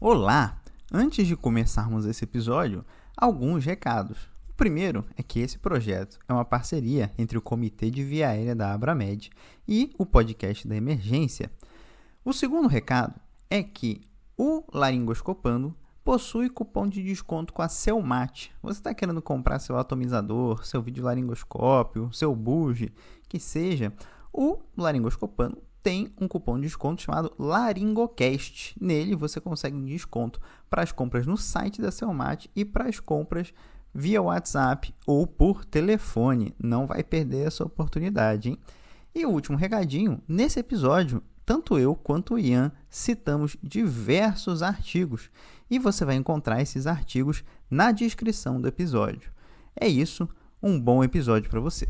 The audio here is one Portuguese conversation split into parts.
Olá! Antes de começarmos esse episódio, alguns recados. O primeiro é que esse projeto é uma parceria entre o Comitê de Via Aérea da Abramed e o podcast da Emergência. O segundo recado é que o Laringoscopando possui cupom de desconto com a Selmate. Você está querendo comprar seu atomizador, seu videolaringoscópio, seu bugie, que seja, o Laringoscopando tem um cupom de desconto chamado LaringoCast. Nele você consegue um desconto para as compras no site da Selmate e para as compras via WhatsApp ou por telefone. Não vai perder essa oportunidade, hein? E o último recadinho, nesse episódio, tanto eu quanto o Ian citamos diversos artigos e você vai encontrar esses artigos na descrição do episódio. É isso, um bom episódio para você.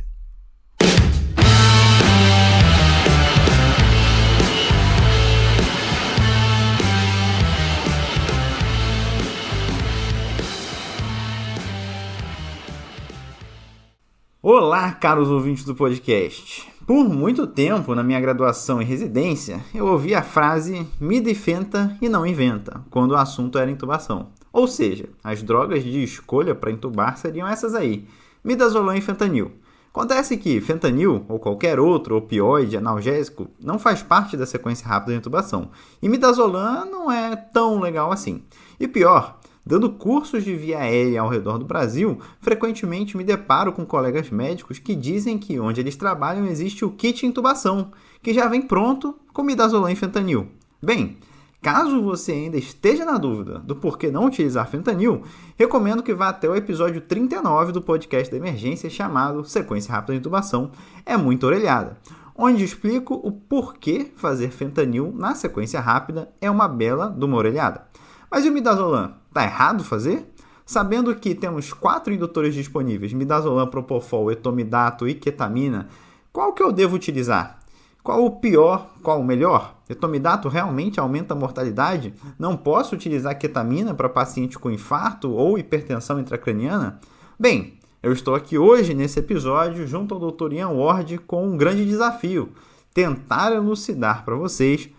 Olá, caros ouvintes do podcast. Por muito tempo, na minha graduação em residência, eu ouvi a frase "mida e fenta e não inventa", quando o assunto era intubação. Ou seja, as drogas de escolha para intubar seriam essas aí, midazolam e fentanil. Acontece que fentanil, ou qualquer outro opioide analgésico, não faz parte da sequência rápida de intubação. E midazolam não é tão legal assim. E pior, dando cursos de via aérea ao redor do Brasil, frequentemente me deparo com colegas médicos que dizem que onde eles trabalham existe o kit intubação, que já vem pronto com midazolam e fentanil. Bem, caso você ainda esteja na dúvida do porquê não utilizar fentanil, recomendo que vá até o episódio 39 do podcast da Emergência chamado Sequência Rápida de Intubação é Muito Orelhada, onde explico o porquê fazer fentanil na sequência rápida é uma bela de uma orelhada. Mas e o midazolam? Tá errado fazer? Sabendo que temos 4 indutores disponíveis, midazolam, propofol, etomidato e ketamina, qual que eu devo utilizar? Qual o pior, qual o melhor? Etomidato realmente aumenta a mortalidade? Não posso utilizar ketamina para paciente com infarto ou hipertensão intracraniana? Bem, eu estou aqui hoje nesse episódio junto ao Dr. Ian Ward com um grande desafio, tentar elucidar para vocês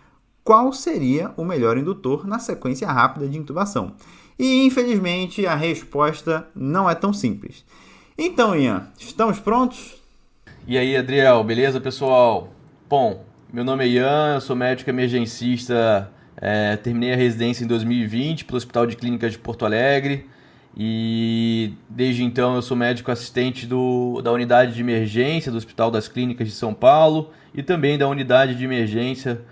qual seria o melhor indutor na sequência rápida de intubação. E, infelizmente, a resposta não é tão simples. Então, Ian, estamos prontos? E aí, Adriel, beleza, pessoal? Bom, meu nome é Ian, eu sou médico emergencista, terminei a residência em 2020 pelo Hospital de Clínicas de Porto Alegre e desde então eu sou médico assistente da unidade de emergência do Hospital das Clínicas de São Paulo e também da unidade de emergência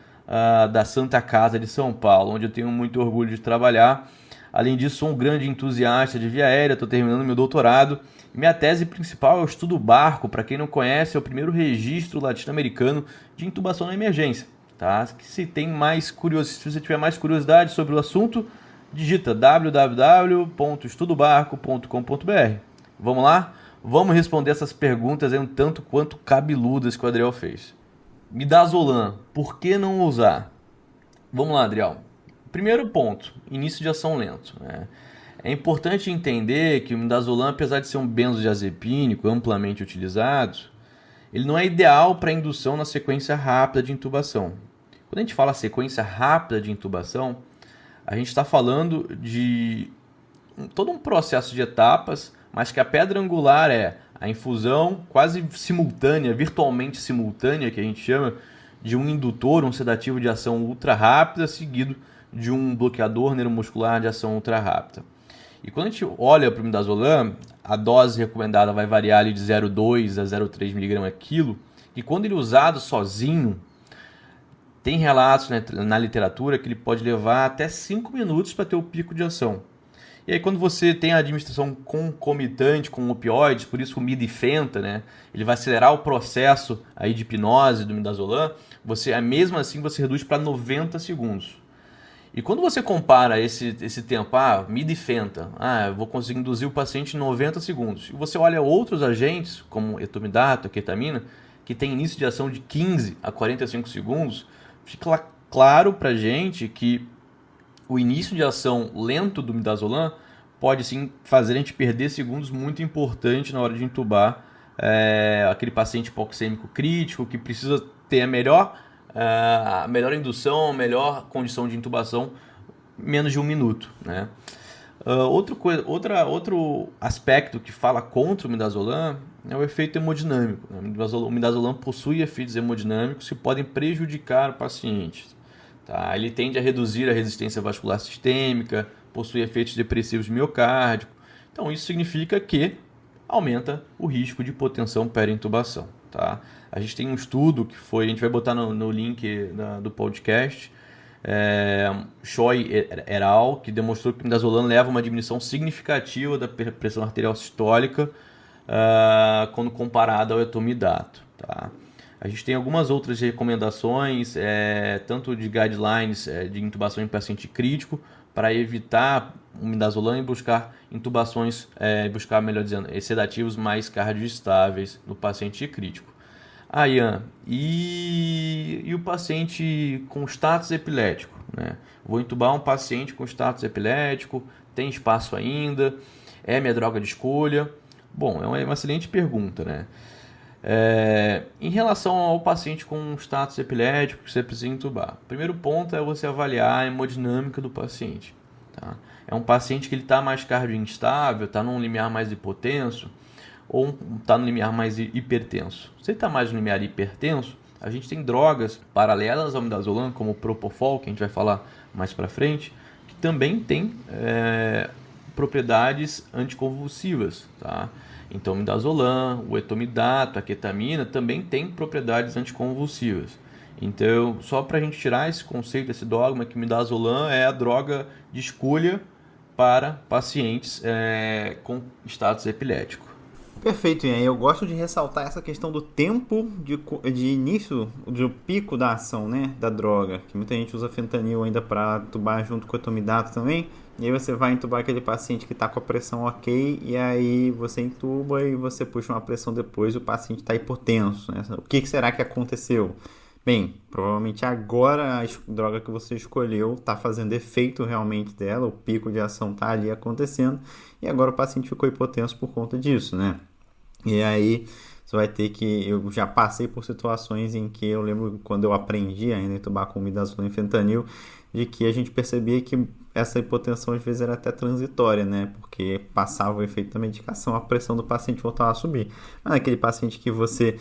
da Santa Casa de São Paulo, onde eu tenho muito orgulho de trabalhar. Além disso, sou um grande entusiasta de via aérea, estou terminando meu doutorado. Minha tese principal é o estudo barco. Para quem não conhece, é o primeiro registro latino-americano de intubação na emergência. Tá? Se você tiver mais curiosidade sobre o assunto, digita www.estudobarco.com.br. Vamos lá? Vamos responder essas perguntas aí um tanto quanto cabeludas que o Adriel fez. Midazolam, por que não usar? Vamos lá, Adriel. Primeiro ponto, início de ação lento. É importante entender que o midazolam, apesar de ser um benzodiazepínico amplamente utilizado, ele não é ideal para indução na sequência rápida de intubação. Quando a gente fala sequência rápida de intubação, a gente está falando de todo um processo de etapas, mas que a pedra angular é a infusão quase simultânea, virtualmente simultânea, que a gente chama de um indutor, um sedativo de ação ultra rápida, seguido de um bloqueador neuromuscular de ação ultra rápida. E quando a gente olha para o midazolam, a dose recomendada vai variar ali de 0,2 a 0,3 mg quilo, e quando ele é usado sozinho, tem relatos na literatura que ele pode levar até 5 minutos para ter o pico de ação. E aí quando você tem a administração concomitante com opioides, por isso o midifenta, ele vai acelerar o processo aí de hipnose do midazolam, mesmo assim você reduz para 90 segundos. E quando você compara esse tempo, midifenta, eu vou conseguir induzir o paciente em 90 segundos. E você olha outros agentes, como etomidato, a ketamina, que tem início de ação de 15 a 45 segundos, fica claro para a gente que o início de ação lento do midazolam pode sim fazer a gente perder segundos muito importantes na hora de intubar aquele paciente hipoxêmico crítico que precisa ter a melhor indução, a melhor condição de intubação menos de 1 minuto, né? Outro aspecto que fala contra o midazolam é o efeito hemodinâmico. O midazolam possui efeitos hemodinâmicos que podem prejudicar o paciente. Tá? Ele tende a reduzir a resistência vascular sistêmica, possui efeitos depressivos miocárdicos. Então, isso significa que aumenta o risco de hipotensão perintubação. Tá? A gente tem um estudo que a gente vai botar no link do podcast, Choi et al., que demonstrou que o midazolam leva a uma diminuição significativa da pressão arterial sistólica quando comparado ao etomidato. Tá? A gente tem algumas outras recomendações, tanto de guidelines de intubação em paciente crítico, para evitar o midazolam e buscar intubações, melhor dizendo, sedativos mais cardioestáveis no paciente crítico. Ian, e o paciente com status epilético, né? Vou intubar um paciente com status epilético, tem espaço ainda, é minha droga de escolha? Bom, é uma excelente pergunta, né? Em relação ao paciente com status epilético que você precisa intubar, o primeiro ponto é você avaliar a hemodinâmica do paciente. Tá? É um paciente que está mais cardioinstável, está num limiar mais hipotenso, ou está no limiar mais hipertenso. Se ele está mais no limiar hipertenso, a gente tem drogas paralelas ao midazolam, como o Propofol, que a gente vai falar mais para frente, que também tem propriedades anticonvulsivas. Tá? Então, o midazolam, o etomidato, a ketamina também tem propriedades anticonvulsivas. Então, só para a gente tirar esse conceito, esse dogma, que o midazolam é a droga de escolha para pacientes com status epilético. Perfeito, Ian. Eu gosto de ressaltar essa questão do tempo de início, do pico da ação, né, da droga. Que muita gente usa fentanil ainda para tubar junto com o etomidato também. E aí você vai entubar aquele paciente que está com a pressão ok, e aí você entuba e você puxa uma pressão depois e o paciente está hipotenso, né? O que será que aconteceu? Bem, provavelmente agora a droga que você escolheu está fazendo efeito realmente dela, o pico de ação está ali acontecendo, e agora o paciente ficou hipotenso por conta disso, né? E aí você vai ter que... Eu já passei por situações em que eu lembro quando eu aprendi ainda a entubar com midazolam e fentanil, de que a gente percebia que essa hipotensão às vezes era até transitória, né? Porque passava o efeito da medicação, a pressão do paciente voltava a subir. Mas aquele paciente que você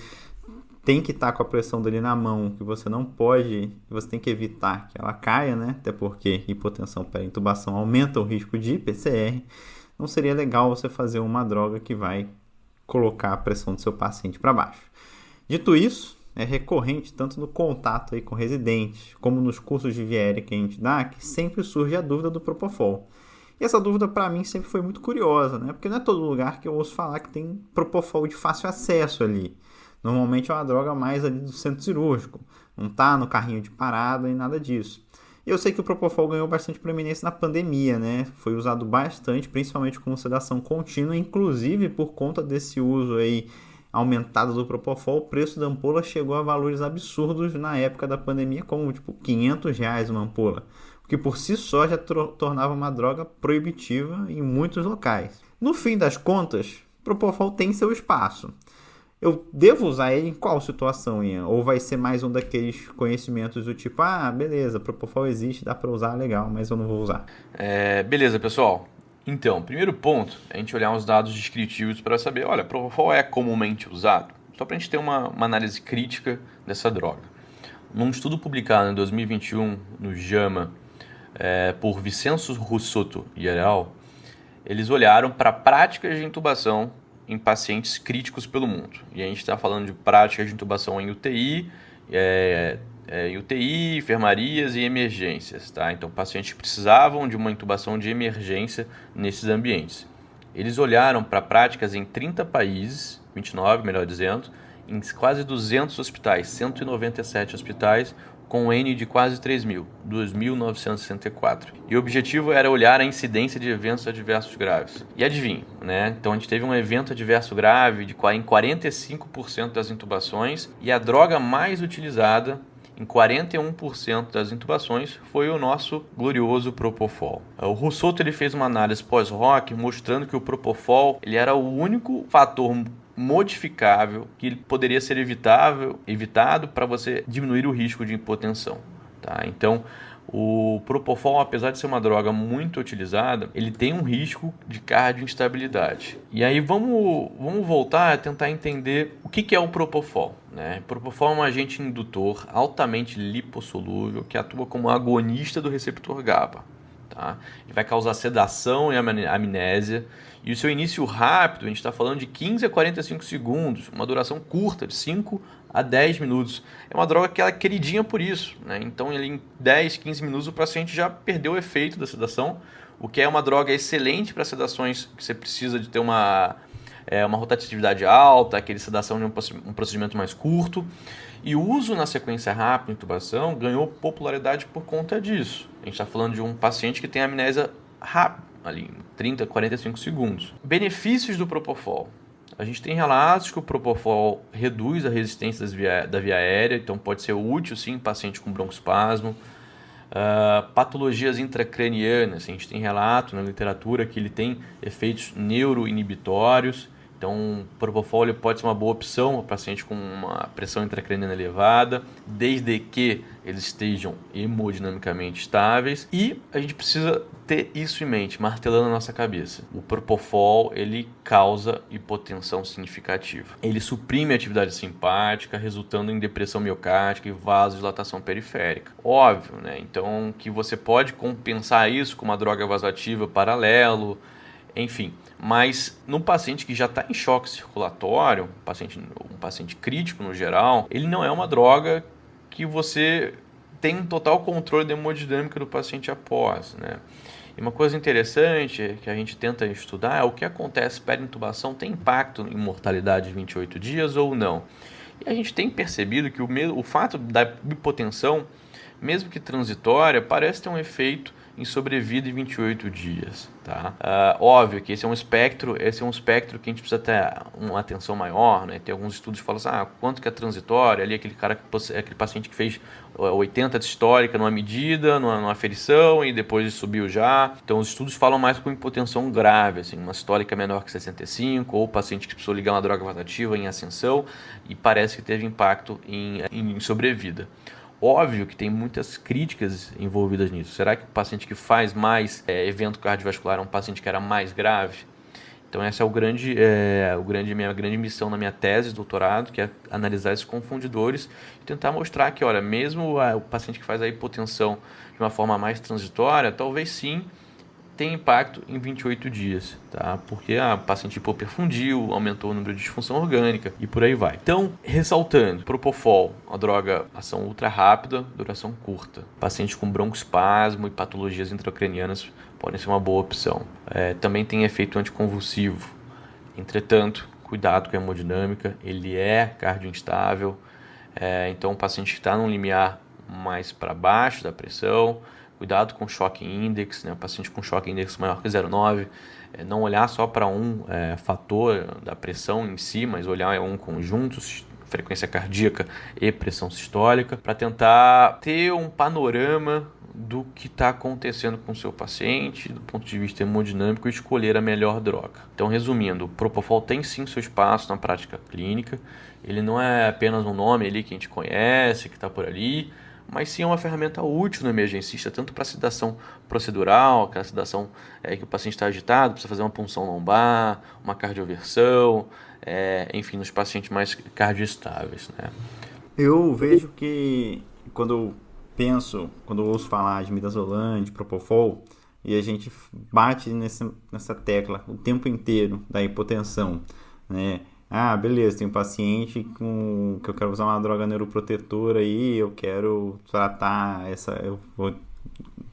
tem que estar com a pressão dele na mão, que você não pode, você tem que evitar que ela caia, né? Até porque hipotensão pré-intubação aumenta o risco de IPCR. Não seria legal você fazer uma droga que vai colocar a pressão do seu paciente para baixo. Dito isso, é recorrente tanto no contato aí com residentes, como nos cursos de VR que a gente dá, que sempre surge a dúvida do Propofol. E essa dúvida para mim sempre foi muito curiosa, né? Porque não é todo lugar que eu ouço falar que tem Propofol de fácil acesso ali. Normalmente é uma droga mais ali do centro cirúrgico, não está no carrinho de parada e nada disso. E eu sei que o Propofol ganhou bastante proeminência na pandemia, né? Foi usado bastante, principalmente como sedação contínua, inclusive por conta desse uso aí aumentado do Propofol, o preço da ampola chegou a valores absurdos na época da pandemia, como tipo R$500 uma ampola, o que por si só já tornava uma droga proibitiva em muitos locais. No fim das contas, o Propofol tem seu espaço. Eu devo usar ele em qual situação, Ian? Ou vai ser mais um daqueles conhecimentos do tipo, beleza, Propofol existe, dá para usar, legal, mas eu não vou usar. Beleza, pessoal. Então, primeiro ponto, é a gente olhar uns dados descritivos para saber, olha, Propofol é comumente usado? Só para a gente ter uma análise crítica dessa droga. Num estudo publicado em 2021 no JAMA, por Vincenzo Russotto e al., eles olharam para práticas de intubação em pacientes críticos pelo mundo. E a gente está falando de práticas de intubação em UTI, enfermarias e emergências. Tá? Então, pacientes que precisavam de uma intubação de emergência nesses ambientes. Eles olharam para práticas em 30 países, 29, melhor dizendo, em quase 200 hospitais, 197 hospitais, com um N de quase 3.000, 2.964. E o objetivo era olhar a incidência de eventos adversos graves. E adivinha, né? Então a gente teve um evento adverso grave em 45% das intubações, e a droga mais utilizada em 41% das intubações foi o nosso glorioso Propofol. O Russotto ele fez uma análise pós-hoc mostrando que o Propofol ele era o único fator modificável que poderia ser evitado para você diminuir o risco de hipotensão. Tá? Então, O Propofol, apesar de ser uma droga muito utilizada, ele tem um risco de cardioinstabilidade. E aí vamos voltar a tentar entender o que é o Propofol, né? O Propofol é um agente indutor altamente lipossolúvel que atua como agonista do receptor GABA. Tá? Ele vai causar sedação e amnésia. E o seu início rápido, a gente está falando de 15 a 45 segundos, uma duração curta, de 5 a 10 minutos. É uma droga que ela é queridinha por isso, né? Então, em 10, 15 minutos, o paciente já perdeu o efeito da sedação, o que é uma droga excelente para sedações que você precisa de ter uma rotatividade alta, aquele sedação de um procedimento mais curto. E o uso na sequência rápida, intubação, ganhou popularidade por conta disso. A gente está falando de um paciente que tem amnésia rápida, ali em 30, 45 segundos. Benefícios do Propofol. A gente tem relatos que o Propofol reduz a resistência da via aérea, então pode ser útil sim em paciente com broncoespasmo. Patologias intracranianas, a gente tem relato na literatura que ele tem efeitos neuroinibitórios. Então, o Propofol pode ser uma boa opção para paciente com uma pressão intracraniana elevada, desde que eles estejam hemodinamicamente estáveis. E a gente precisa ter isso em mente, martelando na nossa cabeça. O Propofol, ele causa hipotensão significativa. Ele suprime a atividade simpática, resultando em depressão miocárdica e vasodilatação periférica. Óbvio, né? Então, que você pode compensar isso com uma droga vasoativa paralelo, enfim. Mas no paciente que já está em choque circulatório, um paciente crítico no geral, ele não é uma droga que você tem um total controle da hemodinâmica do paciente após, né? E uma coisa interessante que a gente tenta estudar é o que acontece pós-intubação, tem impacto em mortalidade de 28 dias ou não. E a gente tem percebido que o fato da hipotensão, mesmo que transitória, parece ter um efeito em sobrevida em 28 dias. Tá? Óbvio que esse é um espectro que a gente precisa ter uma atenção maior, né? Tem alguns estudos que falam assim, quanto que é transitório, ali aquele paciente que fez 80 de histórica numa medida, numa aferição e depois subiu já. Então os estudos falam mais com hipotensão grave, assim, uma histórica menor que 65, ou paciente que precisou ligar uma droga vasoativa em ascensão e parece que teve impacto em sobrevida. Óbvio que tem muitas críticas envolvidas nisso. Será que o paciente que faz mais evento cardiovascular é um paciente que era mais grave? Então essa é minha grande missão na minha tese de doutorado, que é analisar esses confundidores e tentar mostrar que, olha, mesmo o paciente que faz a hipotensão de uma forma mais transitória, talvez sim tem impacto em 28 dias, tá? Porque o paciente hipoperfundiu, aumentou o número de disfunção orgânica e por aí vai. Então, ressaltando, Propofol, uma droga, ação ultra rápida, duração curta. Pacientes com broncoespasmo e patologias intracranianas podem ser uma boa opção. Também tem efeito anticonvulsivo. Entretanto, cuidado com a hemodinâmica, ele é cardioinstável. Então, o paciente que está num limiar mais para baixo da pressão, cuidado com o choque index, né? O paciente com choque index maior que 0,9, não olhar só para um fator da pressão em si, mas olhar um conjunto, frequência cardíaca e pressão sistólica, para tentar ter um panorama do que está acontecendo com o seu paciente, do ponto de vista hemodinâmico, e escolher a melhor droga. Então, resumindo, o Propofol tem sim seu espaço na prática clínica, ele não é apenas um nome ali que a gente conhece, que está por ali, mas sim é uma ferramenta útil no emergencista, tanto para sedação procedural, aquela sedação que o paciente está agitado, precisa fazer uma punção lombar, uma cardioversão, enfim, nos pacientes mais cardioestáveis, né? Eu vejo que quando eu ouço falar de midazolam, de Propofol, e a gente bate nessa tecla o tempo inteiro da hipotensão, né? Beleza, tem um paciente que eu quero usar uma droga neuroprotetora aí, eu quero tratar eu vou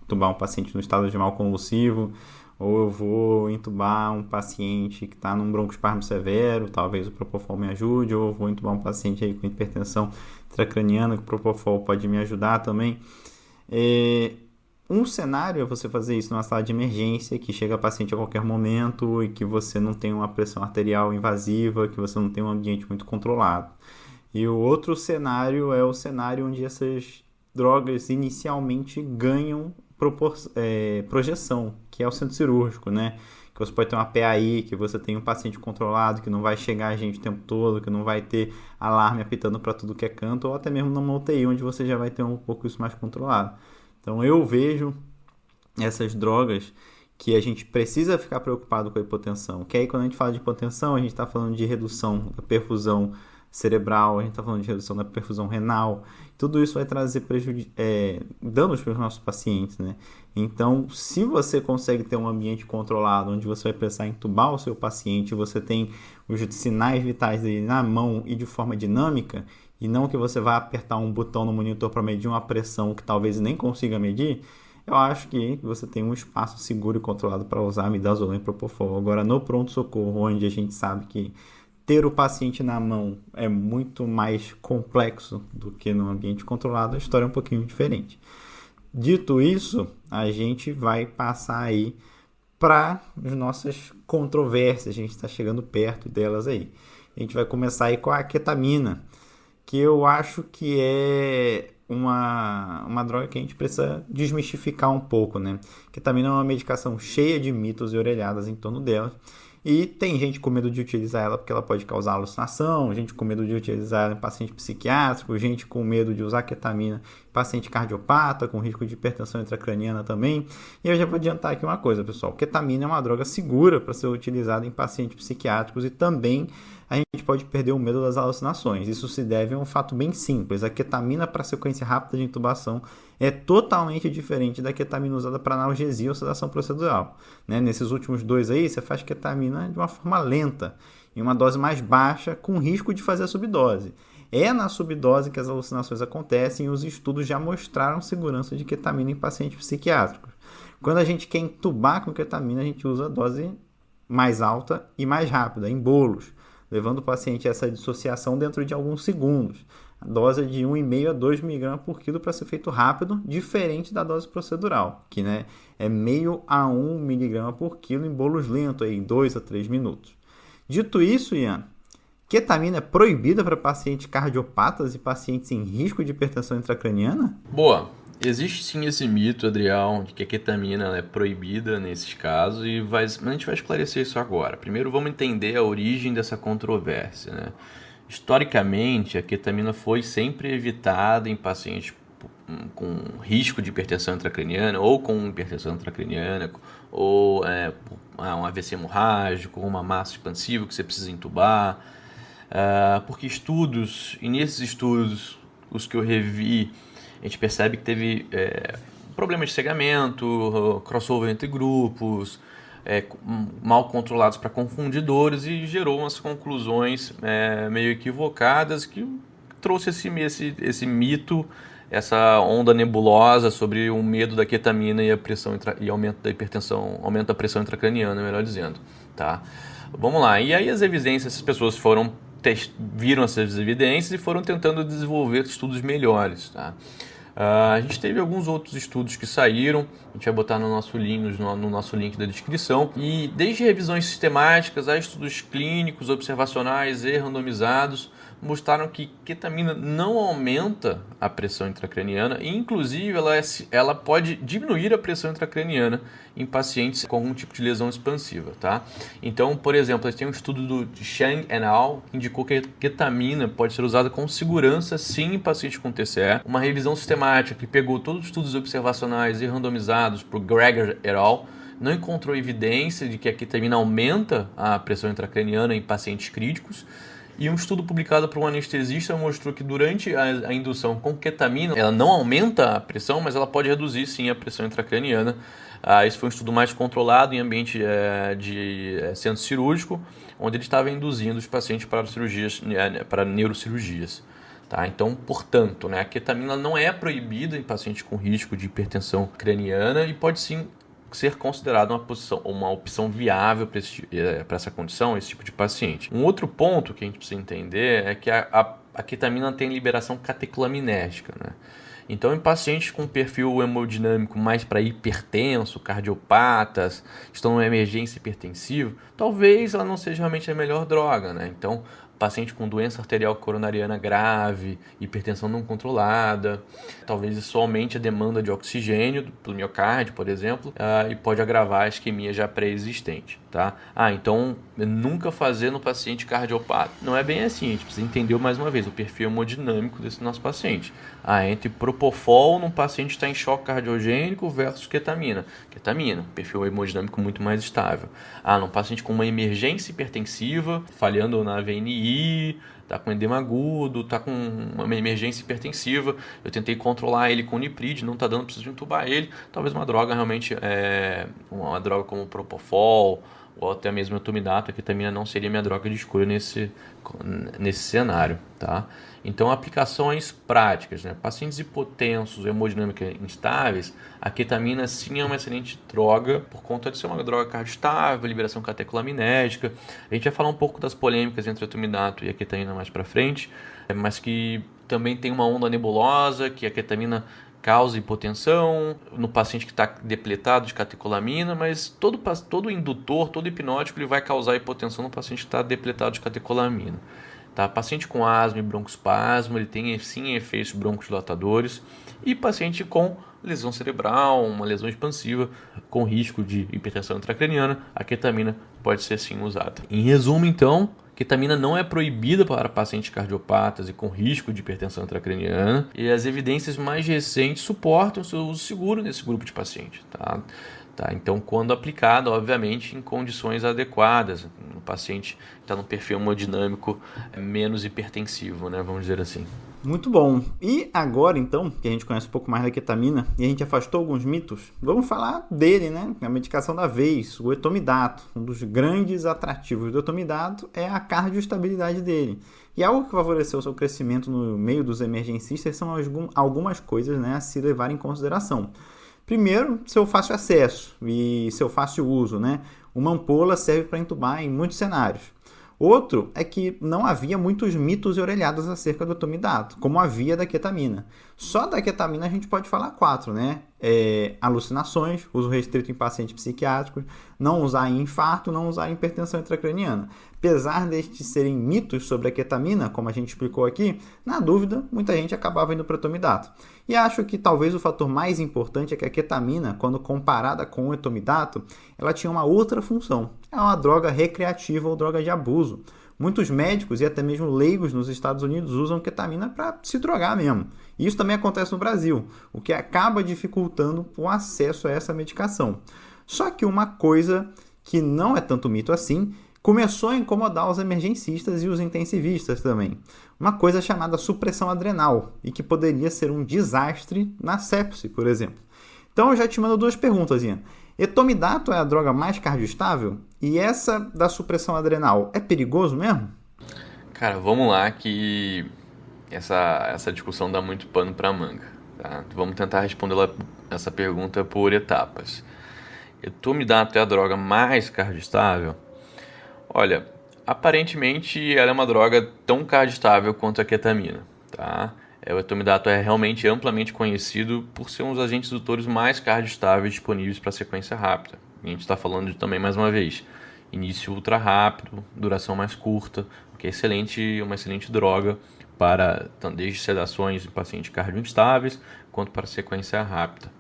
entubar um paciente no estado de mal convulsivo, ou eu vou entubar um paciente que está num broncoespasmo severo, talvez o Propofol me ajude, ou eu vou entubar um paciente aí com hipertensão intracraniana, que o Propofol pode me ajudar também. Um cenário é você fazer isso numa sala de emergência, que chega paciente a qualquer momento e que você não tem uma pressão arterial invasiva, que você não tem um ambiente muito controlado. E o outro cenário é o cenário onde essas drogas inicialmente ganham projeção, que é o centro cirúrgico, né? Que você pode ter uma PAI, que você tem um paciente controlado, que não vai chegar a gente o tempo todo, que não vai ter alarme apitando para tudo que é canto, ou até mesmo numa UTI, onde você já vai ter um pouco isso mais controlado. Então eu vejo essas drogas que a gente precisa ficar preocupado com a hipotensão. Que aí quando a gente fala de hipotensão, a gente está falando de redução da perfusão cerebral, a gente está falando de redução da perfusão renal. Tudo isso vai trazer danos para os nossos pacientes, né? Então, se você consegue ter um ambiente controlado, onde você vai precisar entubar o seu paciente, você tem os sinais vitais dele na mão e de forma dinâmica, e não que você vai apertar um botão no monitor para medir uma pressão que talvez nem consiga medir, eu acho que você tem um espaço seguro e controlado para usar midazolam e propofol. Agora, no pronto-socorro, onde a gente sabe que ter o paciente na mão é muito mais complexo do que no ambiente controlado, a história é um pouquinho diferente. Dito isso, a gente vai passar aí para as nossas controvérsias, a gente está chegando perto delas aí. A gente vai começar aí com a ketamina, que eu acho que é uma droga que a gente precisa desmistificar um pouco, né? Ketamina é uma medicação cheia de mitos e orelhadas em torno dela. E tem gente com medo de utilizar ela porque ela pode causar alucinação, gente com medo de utilizar ela em paciente psiquiátrico, gente com medo de usar ketamina em paciente cardiopata, com risco de hipertensão intracraniana também. E eu já vou adiantar aqui uma coisa, pessoal. Ketamina é uma droga segura para ser utilizada em pacientes psiquiátricos e também a gente pode perder o medo das alucinações. Isso se deve a um fato bem simples. A ketamina para sequência rápida de intubação é totalmente diferente da ketamina usada para analgesia ou sedação procedural, né? Nesses últimos dois aí, você faz ketamina de uma forma lenta, em uma dose mais baixa, com risco de fazer a subdose. É na subdose que as alucinações acontecem e os estudos já mostraram segurança de ketamina em pacientes psiquiátricos. Quando a gente quer entubar com ketamina, a gente usa a dose mais alta e mais rápida, em bolos, levando o paciente a essa dissociação dentro de alguns segundos. A dose é de 1,5 a 2 mg por quilo para ser feito rápido, diferente da dose procedural, que, né, é meio a 1 mg por quilo em bolos lentos, aí, em 2 a 3 minutos. Dito isso, Ian, ketamina é proibida para pacientes cardiopatas e pacientes em risco de hipertensão intracraniana? Boa. Existe sim esse mito, Adriel, de que a ketamina ela é proibida nesses casos mas a gente vai esclarecer isso agora. Primeiro vamos entender a origem dessa controvérsia, né? Historicamente, a ketamina foi sempre evitada em pacientes com risco de hipertensão intracraniana ou com hipertensão intracraniana ou um AVC hemorrágico, uma massa expansiva que você precisa entubar, porque nesses estudos, os que eu revi, a gente percebe que teve problemas de cegamento, crossover entre grupos, mal controlados para confundidores e gerou umas conclusões meio equivocadas que trouxe esse mito, essa onda nebulosa sobre o medo da ketamina e a pressão e aumento da hipertensão, aumento da pressão intracraniana, melhor dizendo, tá? Vamos lá. E aí as evidências, as pessoas viram essas evidências e foram tentando desenvolver estudos melhores, tá? A gente teve alguns outros estudos que saíram, a gente vai botar no nosso link da descrição, e desde revisões sistemáticas a estudos clínicos, observacionais e randomizados, mostraram que ketamina não aumenta a pressão intracraniana e, inclusive, ela pode diminuir a pressão intracraniana em pacientes com algum tipo de lesão expansiva, tá? Então, por exemplo, tem um estudo de Chang et al. Que indicou que a ketamina pode ser usada com segurança sim em pacientes com TCE. Uma revisão sistemática que pegou todos os estudos observacionais e randomizados por Greger et al. Não encontrou evidência de que a ketamina aumenta a pressão intracraniana em pacientes críticos. E um estudo publicado por um anestesista mostrou que durante a indução com ketamina, ela não aumenta a pressão, mas ela pode reduzir sim a pressão intracraniana. Esse foi um estudo mais controlado em ambiente de centro cirúrgico, onde ele estava induzindo os pacientes para neurocirurgias. Tá? Então, portanto, a ketamina não é proibida em pacientes com risco de hipertensão craniana e pode sim ser considerada uma opção viável para essa condição, esse tipo de paciente. Um outro ponto que a gente precisa entender é que a ketamina tem liberação catecolaminérgica, né? Então, em pacientes com perfil hemodinâmico mais para hipertenso, cardiopatas, estão numa emergência hipertensiva, talvez ela não seja realmente a melhor droga, né? Então, paciente com doença arterial coronariana grave, hipertensão não controlada, talvez isso aumente a demanda de oxigênio pelo miocárdio, por exemplo, e pode agravar a isquemia já pré-existente, tá? Então nunca fazer no paciente cardiopata. Não é bem assim, a gente precisa entender mais uma vez o perfil hemodinâmico desse nosso paciente. Entre propofol num paciente que está em choque cardiogênico versus ketamina. Ketamina, perfil hemodinâmico muito mais estável. Num paciente com uma emergência hipertensiva, falhando na VNI, está com edema agudo, está com uma emergência hipertensiva, eu tentei controlar ele com niprid, não está dando, preciso entubar ele, talvez uma droga realmente, uma droga como propofol, ou até mesmo etomidato, a ketamina não seria minha droga de escolha nesse cenário, tá? Então, aplicações práticas, né? Pacientes hipotensos, hemodinâmica instáveis, a ketamina sim é uma excelente droga por conta de ser uma droga cardiostável, liberação catecolaminética. A gente vai falar um pouco das polêmicas entre o etomidato e a ketamina mais para frente, mas que também tem uma onda nebulosa, que a ketamina causa hipotensão no paciente que está depletado de catecolamina, mas todo indutor, todo hipnótico, ele vai causar hipotensão no paciente que está depletado de catecolamina. Tá? Paciente com asma e broncoespasmo, ele tem sim efeitos broncodilatadores, e paciente com lesão cerebral, uma lesão expansiva, com risco de hipertensão intracraniana, a ketamina pode ser sim usada. Em resumo, então, ketamina não é proibida para pacientes cardiopatas e com risco de hipertensão intracraniana, e as evidências mais recentes suportam o seu uso seguro nesse grupo de pacientes. Tá? Então, quando aplicado, obviamente, em condições adequadas, no paciente que está no perfil hemodinâmico menos hipertensivo, né? Vamos dizer assim. Muito bom. E agora, então, que a gente conhece um pouco mais da ketamina e a gente afastou alguns mitos, vamos falar dele, né? A medicação da vez, o etomidato. Um dos grandes atrativos do etomidato é a cardioestabilidade dele. E algo que favoreceu o seu crescimento no meio dos emergencistas são algumas coisas, né, a se levar em consideração. Primeiro, seu fácil acesso e seu fácil uso, né? Uma ampola serve para entubar em muitos cenários. Outro é que não havia muitos mitos e orelhadas acerca do etomidato, como havia da ketamina. Só da ketamina a gente pode falar 4, né? Alucinações, uso restrito em pacientes psiquiátricos, não usar em infarto, não usar em hipertensão intracraniana. Apesar destes serem mitos sobre a ketamina, como a gente explicou aqui, na dúvida, muita gente acabava indo para o etomidato. E acho que talvez o fator mais importante é que a ketamina, quando comparada com o etomidato, ela tinha uma outra função. É uma droga recreativa ou droga de abuso. Muitos médicos e até mesmo leigos nos Estados Unidos usam ketamina para se drogar mesmo. E isso também acontece no Brasil, o que acaba dificultando o acesso a essa medicação. Só que uma coisa que não é tanto mito assim, começou a incomodar os emergencistas e os intensivistas também. Uma coisa chamada supressão adrenal, e que poderia ser um desastre na sepse, por exemplo. Então eu já te mando 2 perguntas, Ian. Etomidato é a droga mais cardioestável? E essa da supressão adrenal é perigoso mesmo? Cara, vamos lá que essa discussão dá muito pano para manga. Tá? Vamos tentar responder essa pergunta por etapas. Etomidato é a droga mais cardioestável? Olha, aparentemente ela é uma droga tão cardioestável quanto a ketamina. Tá? O etomidato é realmente amplamente conhecido por ser um dos agentes indutores mais cardioestáveis disponíveis para sequência rápida. A gente está falando também, mais uma vez, início ultra rápido, duração mais curta, o que é uma excelente droga para desde sedações em pacientes cardioinstáveis quanto para sequência rápida.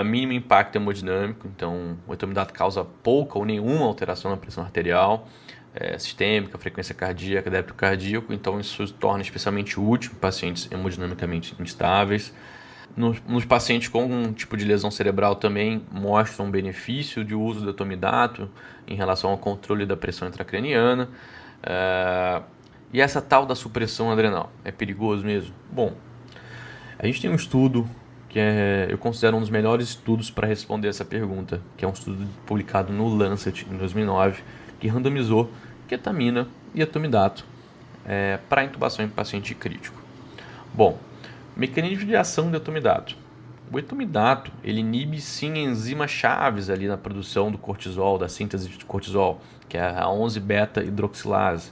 Mínimo impacto hemodinâmico, então o etomidato causa pouca ou nenhuma alteração na pressão arterial, sistêmica, frequência cardíaca, débito cardíaco, então isso se torna especialmente útil em pacientes hemodinamicamente instáveis. Nos pacientes com um tipo de lesão cerebral também mostra um benefício de uso do etomidato em relação ao controle da pressão intracraniana. E essa tal da supressão adrenal, é perigoso mesmo? Bom, a gente tem um estudo que eu considero um dos melhores estudos para responder essa pergunta, que é um estudo publicado no Lancet em 2009, que randomizou ketamina e etomidato para intubação em paciente crítico. Bom, mecanismo de ação do etomidato. O etomidato ele inibe sim enzimas chaves ali na produção do cortisol, da síntese de cortisol, que é a 11-beta-hidroxilase.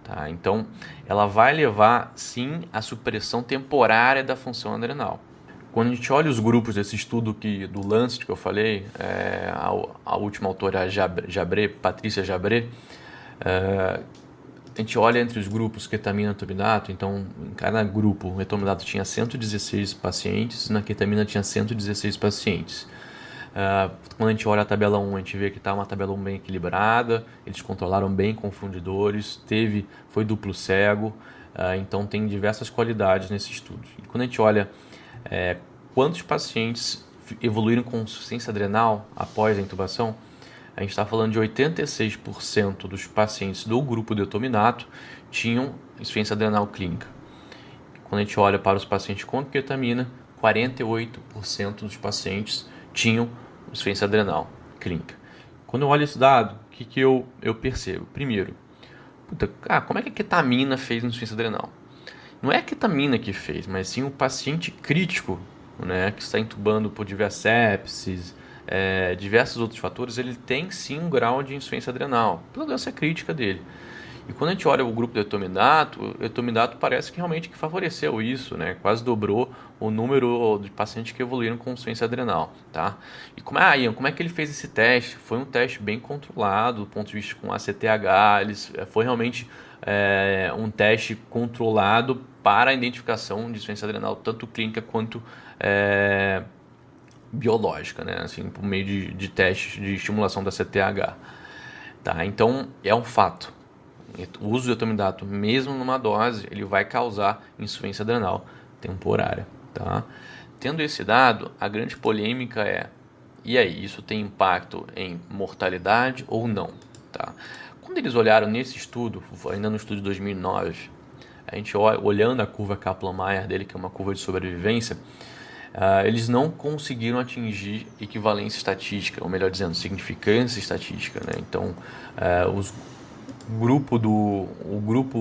Tá? Então, ela vai levar sim à supressão temporária da função adrenal. Quando a gente olha os grupos desse estudo do Lancet que eu falei, a última autora, Patrícia Jabré, a gente olha entre os grupos ketamina e etomidato, então em cada grupo o etomidato tinha 116 pacientes, na ketamina tinha 116 pacientes. Quando a gente olha a tabela 1, a gente vê que está uma tabela 1 bem equilibrada, eles controlaram bem confundidores, foi duplo cego, então tem diversas qualidades nesse estudo. E quando a gente olha quantos pacientes evoluíram com insuficiência adrenal após a intubação, a gente está falando de 86% dos pacientes do grupo de etomidato tinham insuficiência adrenal clínica. Quando a gente olha para os pacientes com ketamina, 48% dos pacientes tinham insuficiência adrenal clínica. Quando eu olho esse dado, o que eu percebo? Primeiro, como é que a ketamina fez insuficiência adrenal? Não é a ketamina que fez, mas sim o paciente crítico, né, que está intubando por diversas sepsis, diversos outros fatores, ele tem sim um grau de insuficiência adrenal, pela doença crítica dele. E quando a gente olha o grupo do etomidato, o etomidato parece que realmente que favoreceu isso, né? Quase dobrou o número de pacientes que evoluíram com insuficiência adrenal, tá? E como é que ele fez esse teste? Foi um teste bem controlado do ponto de vista com ACTH, foi realmente um teste controlado para a identificação de insuficiência adrenal, tanto clínica quanto biológica, né? Assim, por meio de testes de estimulação da CTH. Tá? Então, é um fato. O uso do etomidato, mesmo numa dose, ele vai causar insuficiência adrenal temporária. Tá? Tendo esse dado, a grande polêmica e aí, isso tem impacto em mortalidade ou não? Tá? Quando eles olharam nesse estudo, ainda no estudo de 2009, a gente olhando a curva Kaplan-Meier dele, que é uma curva de sobrevivência, eles não conseguiram atingir equivalência estatística, ou melhor dizendo, significância estatística. Né? Então, o grupo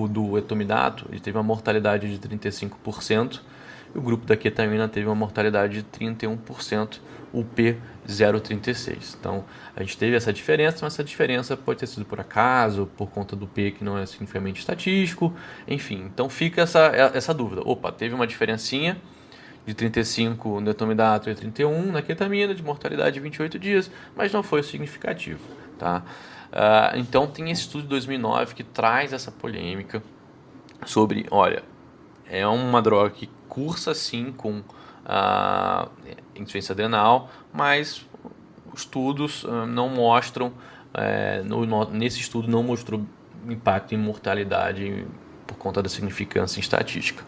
do etomidato ele teve uma mortalidade de 35%, e o grupo da ketamina teve uma mortalidade de 31%, o P 0,36. Então, a gente teve essa diferença, mas essa diferença pode ter sido por acaso, por conta do P que não é significativamente estatístico, enfim. Então, fica essa dúvida. Teve uma diferencinha de 35 no etomidato e 31 na ketamina, de mortalidade de 28 dias, mas não foi significativo. Tá? Então tem esse estudo de 2009 que traz essa polêmica sobre, é uma droga que cursa sim com insuficiência adrenal, mas os estudos não mostram, nesse estudo não mostrou impacto em mortalidade por conta da significância estatística.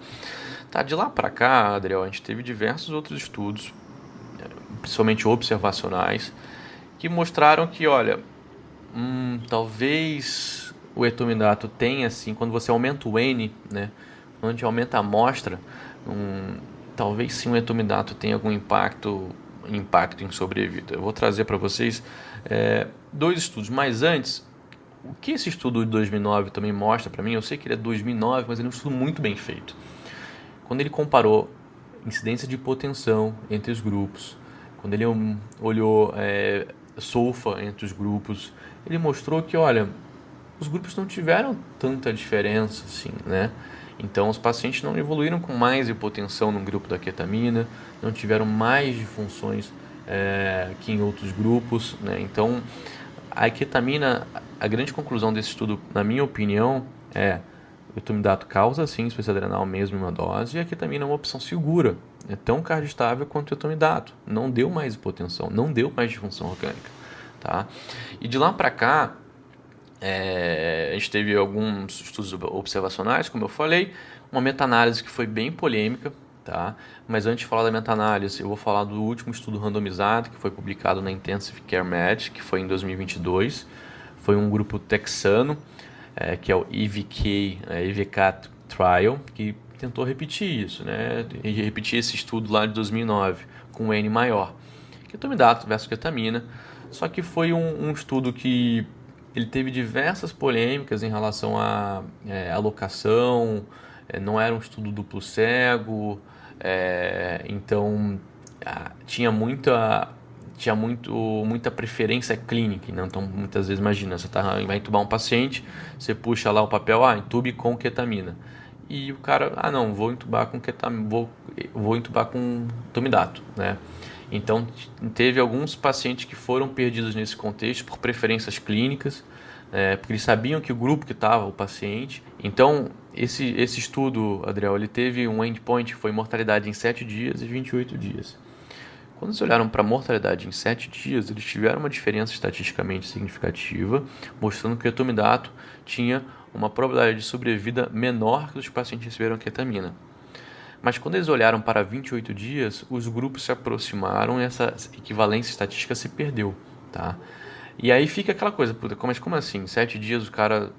Tá, de lá para cá, Adriel, a gente teve diversos outros estudos, principalmente observacionais, que mostraram que, talvez o etomidato tenha, assim, quando você aumenta o N, né, quando a gente aumenta a amostra, talvez sim o etomidato tenha algum impacto em sobrevida. Eu vou trazer para vocês 2 estudos, mas antes, o que esse estudo de 2009 também mostra para mim, eu sei que ele é 2009, mas ele é um estudo muito bem feito. Quando ele comparou incidência de hipotensão entre os grupos, quando ele olhou sulfa entre os grupos, ele mostrou que, os grupos não tiveram tanta diferença assim, né? Então, os pacientes não evoluíram com mais hipotensão no grupo da ketamina, não tiveram mais disfunções que em outros grupos, né? Então, a ketamina, a grande conclusão desse estudo, na minha opinião, o etomidato causa sim insuficiência adrenal mesmo em uma dose, e a ketamina é uma opção segura, é tão cardioestável quanto o etomidato, não deu mais hipotensão, não deu mais disfunção orgânica. Tá? E de lá para cá, a gente teve alguns estudos observacionais, como eu falei, uma meta-análise que foi bem polêmica, tá? Mas antes de falar da meta-análise, eu vou falar do último estudo randomizado que foi publicado na Intensive Care Med, que foi em 2022, foi um grupo texano, que é o EVK Trial, que tentou repetir isso, né? E repetir esse estudo lá de 2009 com um N maior, etomidato versus ketamina. Só que foi um estudo que ele teve diversas polêmicas em relação à alocação, não era um estudo duplo cego, então tinha muita preferência clínica, né? Então muitas vezes, imagina, você vai entubar um paciente, você puxa lá o papel, entube com ketamina, e o cara, não, vou entubar com ketamina, vou entubar com etomidato, né? Então, teve alguns pacientes que foram perdidos nesse contexto por preferências clínicas, porque eles sabiam que o grupo que estava, o paciente. Então, esse estudo, Adriel, ele teve um endpoint que foi mortalidade em 7 dias e 28 dias. Quando eles olharam para a mortalidade em 7 dias, eles tiveram uma diferença estatisticamente significativa, mostrando que o etomidato tinha uma probabilidade de sobrevida menor que os pacientes que receberam ketamina. Mas quando eles olharam para 28 dias, os grupos se aproximaram e essa equivalência estatística se perdeu, tá? E aí fica aquela coisa, mas como assim? 7 dias os caras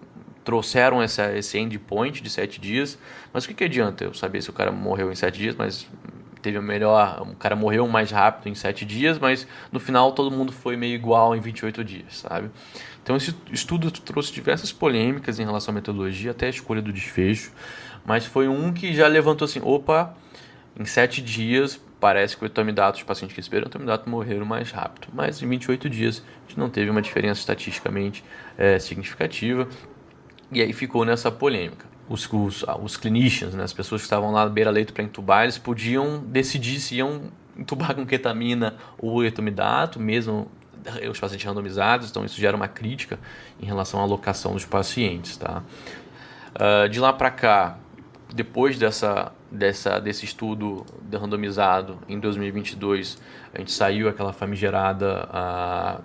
trouxeram esse endpoint de 7 dias, mas o que adianta eu saber se o cara morreu em 7 dias, mas teve o cara morreu mais rápido em 7 dias, mas no final todo mundo foi meio igual em 28 dias, sabe? Então esse estudo trouxe diversas polêmicas em relação à metodologia, até a escolha do desfecho, mas foi um que já levantou assim, opa, em 7 dias parece que o etomidato, os pacientes que receberam o etomidato morreram mais rápido, mas em 28 dias a gente não teve uma diferença estatisticamente significativa, e aí ficou nessa polêmica. Os clinicians, né, as pessoas que estavam lá à beira-leito para entubar, eles podiam decidir se iam entubar com ketamina ou etomidato, mesmo os pacientes randomizados, então isso gera uma crítica em relação à alocação dos pacientes. Tá? De lá para cá, depois desse estudo randomizado, em 2022, a gente saiu aquela famigerada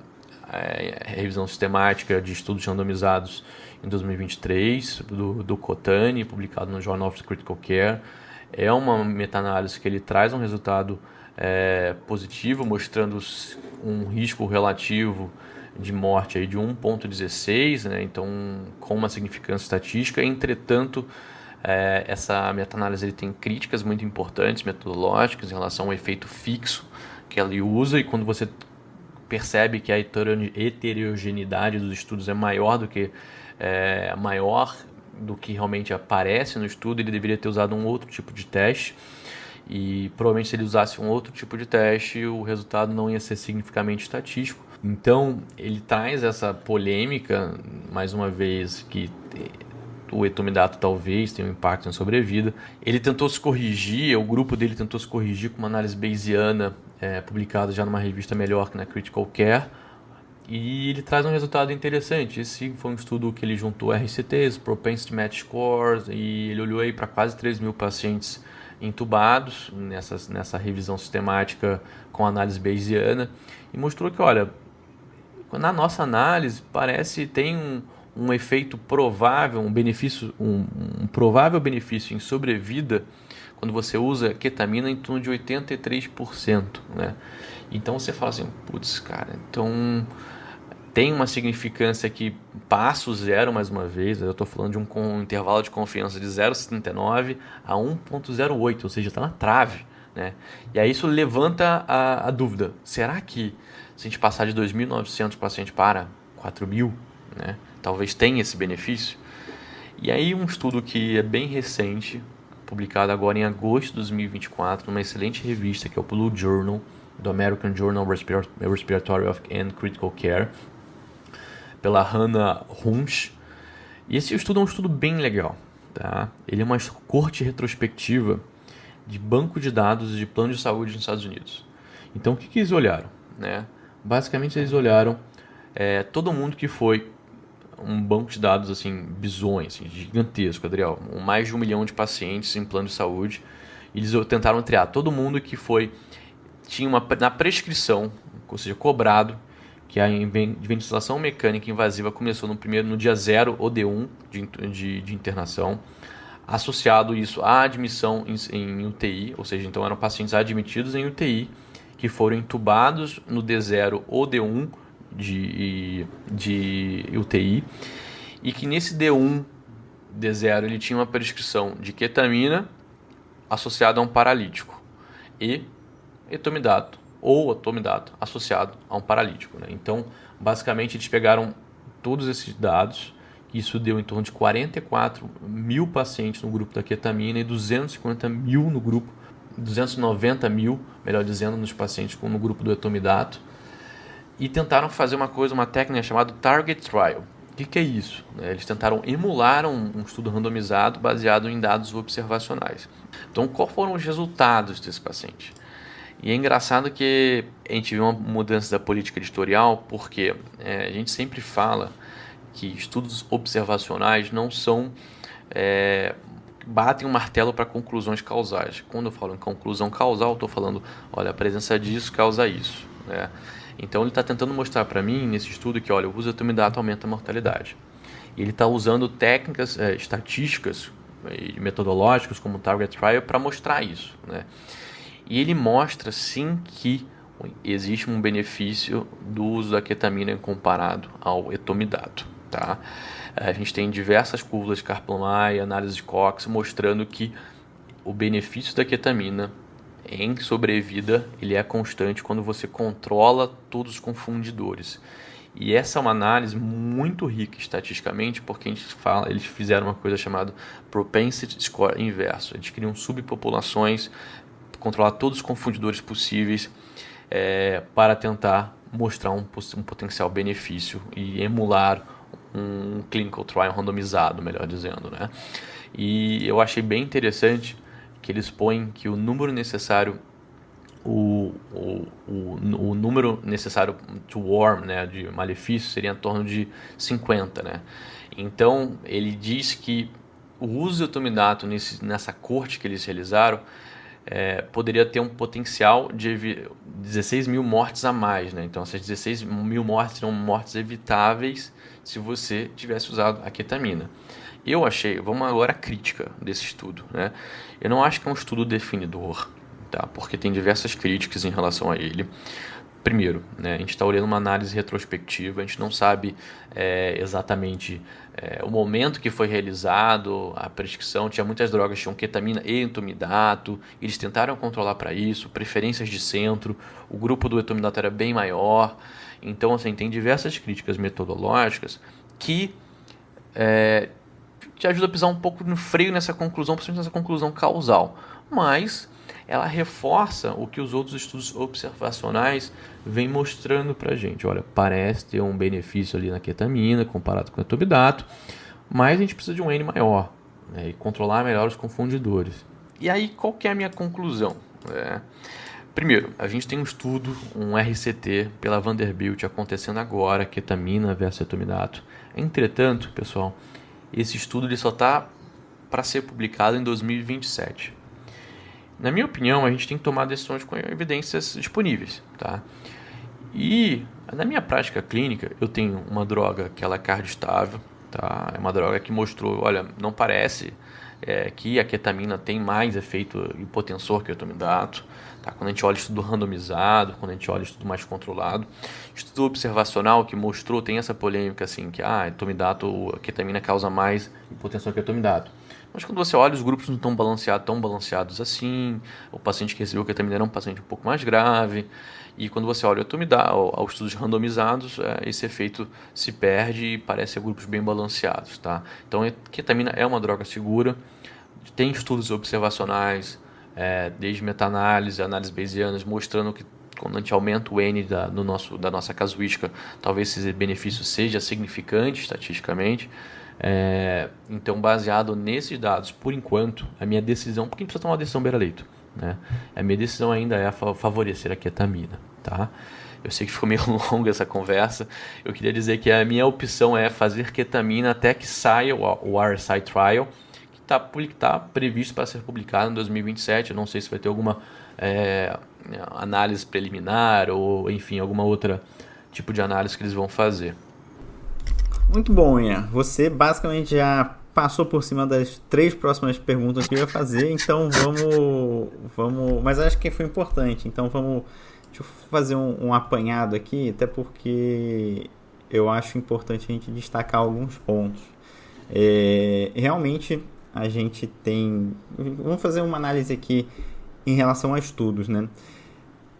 revisão sistemática de estudos randomizados em 2023, do Cotani, publicado no Journal of Critical Care. É uma meta-análise que ele traz um resultado positivo, mostrando um risco relativo de morte aí de 1,16, né? Então com uma significância estatística. Entretanto, essa meta-análise ele tem críticas muito importantes, metodológicas, em relação ao efeito fixo que ela usa, e quando você percebe que a heterogeneidade dos estudos é maior do que realmente aparece no estudo, ele deveria ter usado um outro tipo de teste, e provavelmente se ele usasse um outro tipo de teste, o resultado não ia ser significativamente estatístico. Então ele traz essa polêmica, mais uma vez, que o etomidato talvez tenha um impacto na sobrevida. Ele tentou se corrigir, o grupo dele tentou se corrigir com uma análise bayesiana publicada já numa revista melhor que na Critical Care, e ele traz um resultado interessante. Esse foi um estudo que ele juntou RCTs, Propensity Match Scores, e ele olhou aí para quase 3.000 pacientes entubados nessa revisão sistemática com análise bayesiana, e mostrou que, olha, na nossa análise parece tem um efeito provável, um provável benefício em sobrevida quando você usa ketamina em torno de 83%, né? Então você fala assim, putz, cara, então tem uma significância que passa o zero mais uma vez. Eu estou falando de um intervalo de confiança de 0,79 a 1,08, ou seja, está na trave, né? E aí isso levanta a dúvida, será que se a gente passar de 2.900 pacientes para 4.000, né, talvez tenha esse benefício? E aí um estudo que é bem recente, publicado agora em agosto de 2024, numa excelente revista que é o Blue Journal, do American Journal Respiratory and Critical Care, pela Hannah Hunch. E esse estudo é um estudo bem legal, tá? Ele é uma corte retrospectiva de banco de dados de plano de saúde nos Estados Unidos. Então o que eles olharam, né? Basicamente eles olharam todo mundo que foi um banco de dados assim, bizonhos, assim, gigantesco, Adriel, mais de 1 milhão de pacientes em plano de saúde. Eles tentaram triar todo mundo que tinha na prescrição, ou seja, cobrado, que a ventilação mecânica invasiva começou no dia 0 ou D1 de internação, associado isso à admissão em UTI, ou seja, então eram pacientes admitidos em UTI que foram entubados no D0 ou D1 de UTI, e que nesse D1, D0, ele tinha uma prescrição de ketamina associada a um paralítico e etomidato ou atomidato associado a um paralítico, né? Então, basicamente, eles pegaram todos esses dados, isso deu em torno de 44.000 pacientes no grupo da ketamina e 250.000 no grupo, 290.000, melhor dizendo, nos pacientes no grupo do etomidato, e tentaram fazer uma técnica chamada Target Trial. O que é isso? Eles tentaram emular um estudo randomizado baseado em dados observacionais. Então, quais foram os resultados desse paciente? E é engraçado que a gente viu uma mudança da política editorial, porque a gente sempre fala que estudos observacionais não são... batem um martelo para conclusões causais. Quando eu falo em conclusão causal, eu estou falando, olha, a presença disso causa isso, né? Então ele está tentando mostrar para mim, nesse estudo, que olha, o uso de etomidato aumenta a mortalidade. E ele está usando técnicas estatísticas e metodológicas, como o Target Trial, para mostrar isso, né? E ele mostra, sim, que existe um benefício do uso da ketamina comparado ao etomidato, tá? A gente tem diversas curvas de Kaplan-Meier, análise de Cox, mostrando que o benefício da ketamina em sobrevida ele é constante quando você controla todos os confundidores. E essa é uma análise muito rica estatisticamente, porque eles fizeram uma coisa chamada Propensity Score inverso. Eles criam subpopulações, controlar todos os confundidores possíveis para tentar mostrar um potencial benefício e emular um clinical trial randomizado, melhor dizendo, né? E eu achei bem interessante que eles põem que o número necessário, o número necessário to warm, né, de malefício, seria em torno de 50, né? Então, ele diz que o uso de etomidato nessa corte que eles realizaram poderia ter um potencial de 16 mil mortes a mais, né? Então, essas 16 mil mortes seriam mortes evitáveis se você tivesse usado a ketamina. Eu achei, vamos agora à crítica desse estudo, né? Eu não acho que é um estudo definidor, tá? Porque tem diversas críticas em relação a ele. Primeiro, né, a gente está olhando uma análise retrospectiva, a gente não sabe exatamente o momento que foi realizado a prescrição. Tinha muitas drogas, tinham ketamina e etomidato, eles tentaram controlar para isso, preferências de centro, o grupo do etomidato era bem maior. Então, assim, tem diversas críticas metodológicas que te ajuda a pisar um pouco no freio nessa conclusão, principalmente nessa conclusão causal. Mas ela reforça o que os outros estudos observacionais vêm mostrando para a gente. Olha, parece ter um benefício ali na ketamina comparado com o etomidato, mas a gente precisa de um N maior, né, e controlar melhor os confundidores. E aí, qual que é a minha conclusão? Primeiro, a gente tem um estudo, um RCT pela Vanderbilt acontecendo agora, ketamina versus etomidato. Entretanto, pessoal, esse estudo ele só está para ser publicado em 2027. Na minha opinião, a gente tem que tomar decisões com evidências disponíveis, tá? E na minha prática clínica, eu tenho uma droga que ela é cardiostável, tá? É uma droga que mostrou, olha, não parece que a ketamina tem mais efeito hipotensor que o etomidato, tá? Quando a gente olha estudo randomizado, quando a gente olha estudo mais controlado. Estudo observacional que mostrou, tem essa polêmica assim, que etomidato, a ketamina causa mais hipotensor que o etomidato. Mas quando você olha, os grupos não estão tão balanceados assim. O paciente que recebeu ketamina era um paciente um pouco mais grave. E quando você olha aos estudos randomizados, esse efeito se perde e parece ser grupos bem balanceados, tá? Então, a ketamina é uma droga segura. Tem estudos observacionais, desde meta-análise, análises bayesianas, mostrando que quando a gente aumenta o N da nossa casuística, talvez esse benefício seja significante estatisticamente. Então, baseado nesses dados, por enquanto, a minha decisão, porque a gente precisa tomar uma decisão beira-leito, né? A minha decisão ainda é favorecer a ketamina, tá? Eu sei que ficou meio longa essa conversa. Eu queria dizer que a minha opção é fazer ketamina até que saia o RSI Trial, que está previsto para ser publicado em 2027. Eu não sei se vai ter alguma análise preliminar ou, enfim, alguma outra tipo de análise que eles vão fazer. Muito bom, Ian. Você basicamente já passou por cima das 3 próximas perguntas que eu ia fazer, então vamos... Mas acho que foi importante, então deixa eu fazer um apanhado aqui, até porque eu acho importante a gente destacar alguns pontos. Realmente, a gente tem... Vamos fazer uma análise aqui em relação a estudos, né?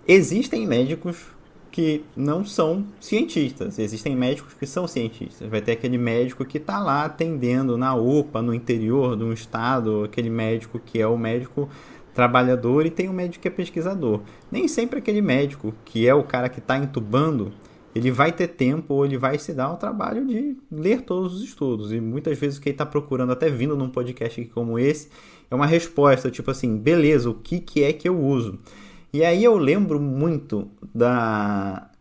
Existem médicos que não são cientistas. Existem médicos que são cientistas. Vai ter aquele médico que está lá atendendo na UPA, no interior de um estado, aquele médico que é o médico trabalhador, e tem um médico que é pesquisador. Nem sempre aquele médico que é o cara que está entubando, ele vai ter tempo ou ele vai se dar ao trabalho de ler todos os estudos. E muitas vezes o que ele está procurando, até vindo num podcast aqui como esse, é uma resposta, tipo assim, beleza, o que é que eu uso? E aí eu lembro muito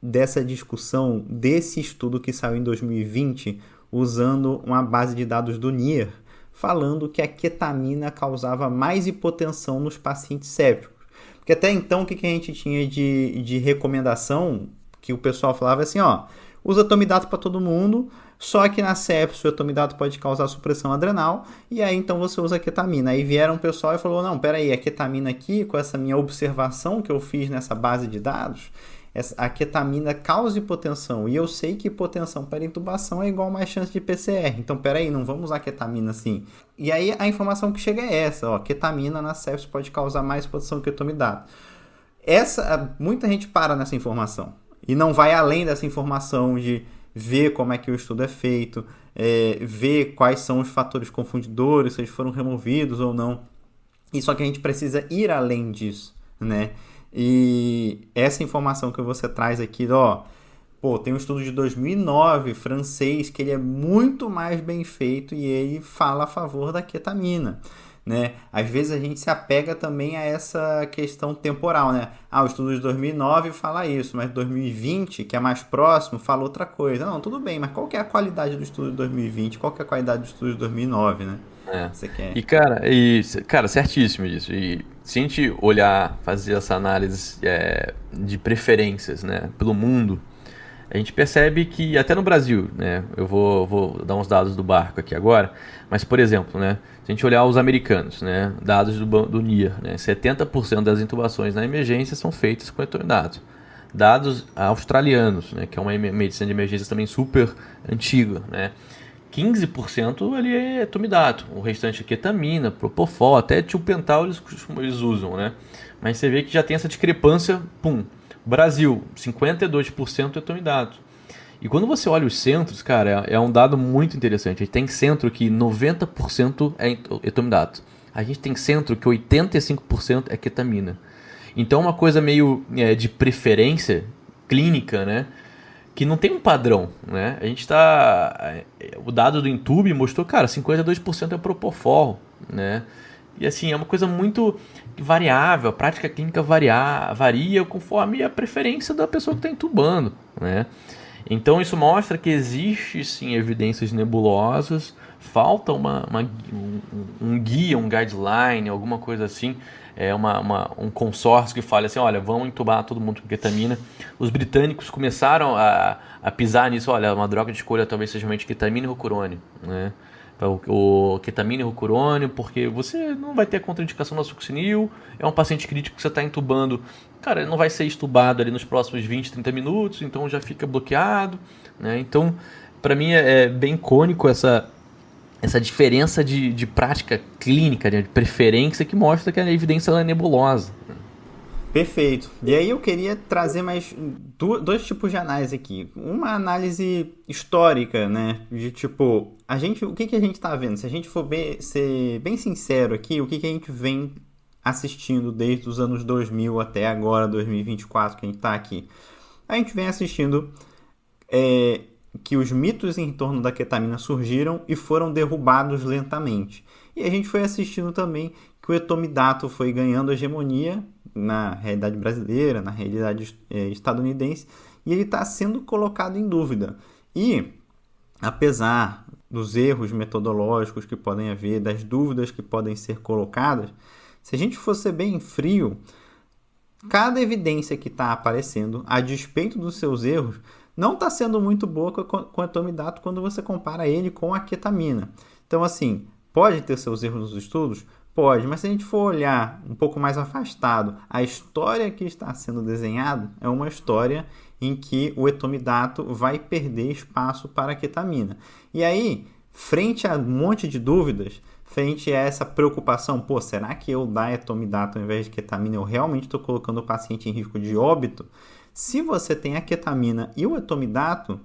dessa discussão desse estudo que saiu em 2020, usando uma base de dados do NIR, falando que a ketamina causava mais hipotensão nos pacientes sépticos. Porque até então, o que a gente tinha de recomendação, que o pessoal falava assim, usa etomidato para todo mundo, só que na sepsis o etomidato pode causar supressão adrenal, e aí então você usa a ketamina. Aí vieram o pessoal e falou, não, peraí, a ketamina aqui, com essa minha observação que eu fiz nessa base de dados, a ketamina causa hipotensão, e eu sei que hipotensão para intubação é igual a mais chance de PCR, então peraí, não vamos usar ketamina assim. E aí a informação que chega é essa, ketamina na sepsis pode causar mais hipotensão que o etomidato. Muita gente para nessa informação, e não vai além dessa informação de ver como é que o estudo é feito, ver quais são os fatores confundidores, se eles foram removidos ou não. E só que a gente precisa ir além disso, né? E essa informação que você traz aqui, tem um estudo de 2009, francês, que ele é muito mais bem feito e ele fala a favor da ketamina, né? Às vezes a gente se apega também a essa questão temporal, né? O estudo de 2009 fala isso, mas 2020, que é mais próximo, fala outra coisa. Não, tudo bem, mas qual que é a qualidade do estudo de 2020? Qual que é a qualidade do estudo de 2009, né? Você quer... cara, certíssimo isso. E se a gente olhar, fazer essa análise de preferências, né, pelo mundo, a gente percebe que até no Brasil, né, eu vou dar uns dados do barco aqui agora, mas, por exemplo, né, se a gente olhar os americanos, né, dados do NIR, né, 70% das intubações na emergência são feitas com etomidato. Dados australianos, né, que é uma medicina de emergência também super antiga, né, 15% ali é etomidato, o restante é ketamina, propofol, até tiopental eles usam, né? Mas você vê que já tem essa discrepância, Brasil, 52% etomidato. E quando você olha os centros, cara, é um dado muito interessante. A gente tem centro que 90% é etomidato. A gente tem centro que 85% é ketamina. Então é uma coisa meio de preferência clínica, né? Que não tem um padrão, né? A gente o dado do Intube mostrou, cara, 52% é propofol, né? E assim, é uma coisa muito variável, a prática clínica varia conforme a preferência da pessoa que está intubando, né? Então isso mostra que existe sim evidências nebulosas, falta um guia, um guideline, alguma coisa assim, um consórcio que fale assim, olha, vamos entubar todo mundo com ketamina. Os britânicos começaram a pisar nisso, olha, uma droga de escolha talvez seja realmente ketamina e rocurônio, né? O ketamina e rocurônio, porque você não vai ter a contraindicação da succinil, é um paciente crítico que você está entubando, cara, ele não vai ser estubado ali nos próximos 20, 30 minutos, então já fica bloqueado, né? Então, para mim é bem icônico essa diferença de prática clínica, de preferência, que mostra que a evidência é nebulosa. Perfeito. E aí eu queria trazer mais dois tipos de análise aqui. Uma análise histórica, né? De tipo, o que a gente está vendo? Se a gente for ser bem sincero aqui, o que a gente vem assistindo desde os anos 2000 até agora, 2024, que a gente está aqui? A gente vem assistindo que os mitos em torno da ketamina surgiram e foram derrubados lentamente. E a gente foi assistindo também que o etomidato foi ganhando hegemonia na realidade brasileira, na realidade estadunidense, e ele está sendo colocado em dúvida. E, apesar dos erros metodológicos que podem haver, das dúvidas que podem ser colocadas, se a gente fosse bem frio, cada evidência que está aparecendo, a despeito dos seus erros, não está sendo muito boa com o etomidato quando você compara ele com a ketamina. Então, assim, pode ter seus erros nos estudos? Pode, mas se a gente for olhar um pouco mais afastado, a história que está sendo desenhada é uma história em que o etomidato vai perder espaço para a ketamina. E aí, frente a um monte de dúvidas, frente a essa preocupação, será que eu dar etomidato ao invés de ketamina, eu realmente estou colocando o paciente em risco de óbito? Se você tem a ketamina e o etomidato,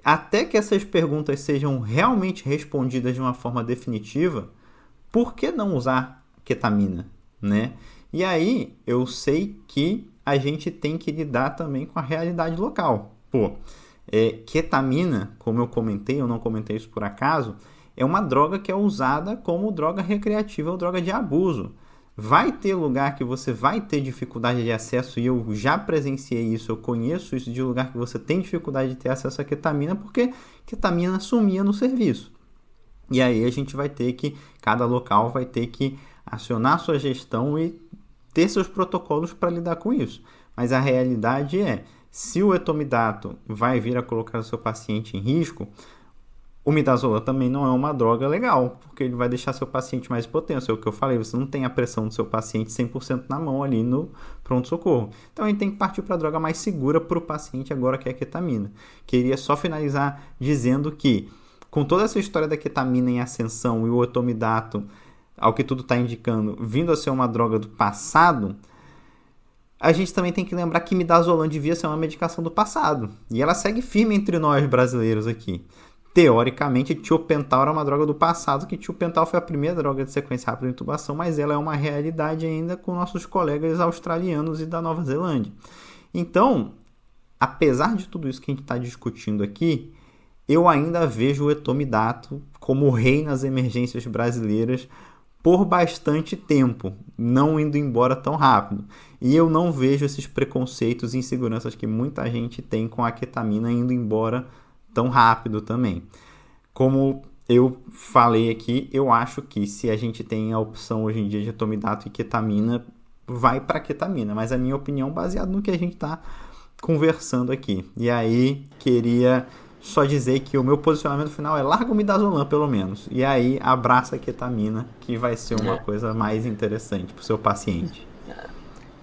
até que essas perguntas sejam realmente respondidas de uma forma definitiva, por que não usar ketamina, né? E aí eu sei que a gente tem que lidar também com a realidade local. Ketamina, como eu comentei, eu não comentei isso por acaso, é uma droga que é usada como droga recreativa ou droga de abuso. Vai ter lugar que você vai ter dificuldade de acesso, e eu já presenciei isso, eu conheço isso de lugar que você tem dificuldade de ter acesso à ketamina, porque ketamina sumia no serviço. E aí a gente vai ter que, cada local vai ter que acionar sua gestão e ter seus protocolos para lidar com isso. Mas a realidade é, se o etomidato vai vir a colocar o seu paciente em risco, o midazolam também não é uma droga legal, porque ele vai deixar seu paciente mais hipotenso. É o que eu falei, você não tem a pressão do seu paciente 100% na mão ali no pronto-socorro. Então a gente tem que partir para a droga mais segura para o paciente agora, que é a ketamina. Queria só finalizar dizendo que, com toda essa história da ketamina em ascensão e o etomidato, ao que tudo está indicando, vindo a ser uma droga do passado, a gente também tem que lembrar que midazolam devia ser uma medicação do passado. E ela segue firme entre nós brasileiros aqui. Teoricamente, tiopental era uma droga do passado, que tiopental foi a primeira droga de sequência rápida de intubação, mas ela é uma realidade ainda com nossos colegas australianos e da Nova Zelândia. Então, apesar de tudo isso que a gente está discutindo aqui, eu ainda vejo o etomidato como o rei nas emergências brasileiras por bastante tempo, não indo embora tão rápido. E eu não vejo esses preconceitos e inseguranças que muita gente tem com a ketamina indo embora tão rápido também. Como eu falei aqui, eu acho que se a gente tem a opção hoje em dia de etomidato e ketamina, vai para ketamina, mas a minha opinião baseada no que a gente está conversando aqui. E aí, queria só dizer que o meu posicionamento final é larga o midazolam, pelo menos. E aí, abraça a ketamina, que vai ser uma coisa mais interessante para o seu paciente.